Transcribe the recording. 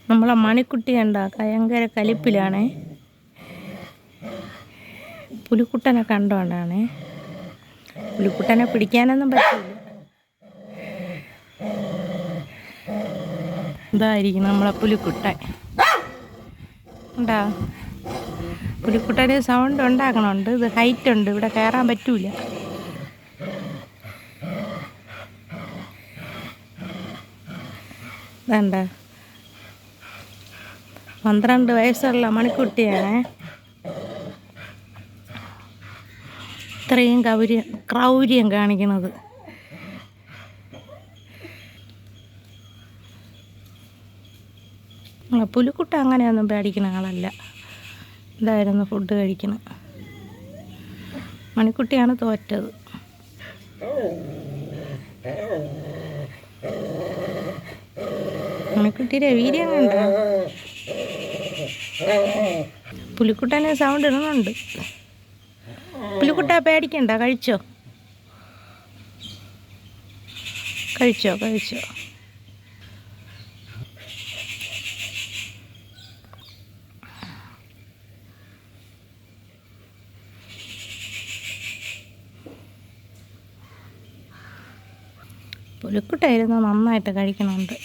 നമ്മളെ മണിക്കുട്ടി കണ്ട ഭയങ്കര കലിപ്പിലാണേ. പുലിക്കുട്ടനെ കണ്ടോണ്ടാണേ. പുലിക്കുട്ടനെ പിടിക്കാനൊന്നും പറ്റില്ല. ഇതായിരിക്കും നമ്മളെ പുലിക്കുട്ടൻ. ഉണ്ടാ പുലിക്കുട്ടന് സൗണ്ട് ഉണ്ടാക്കണുണ്ട്. ഇത് ഹൈറ്റ് ഉണ്ട്, ഇവിടെ കയറാൻ പറ്റൂല. ഇതണ്ട 12 വയസ്സുള്ള മണിക്കുട്ടിയാണ്. ഇത്രയും ക്രൗര്യം കാണിക്കുന്നത്. പുലിക്കുട്ട അങ്ങനെയൊന്നും പേടിക്കുന്ന ആളല്ല. ഇതായിരുന്നു ഫുഡ് കഴിക്കണം. മണിക്കുട്ടിയാണ് തോറ്റത്. മണിക്കുട്ടിയുടെ വീര്യം കണ്ട. പുലിക്കുട്ടനെ സൗണ്ട് ഇടുന്നുണ്ട്. പുലിക്കുട്ട പേടിക്കണ്ട. കഴിച്ചോ. പുലിക്കുട്ടായിരുന്നു നന്നായിട്ട് കഴിക്കണുണ്ട്.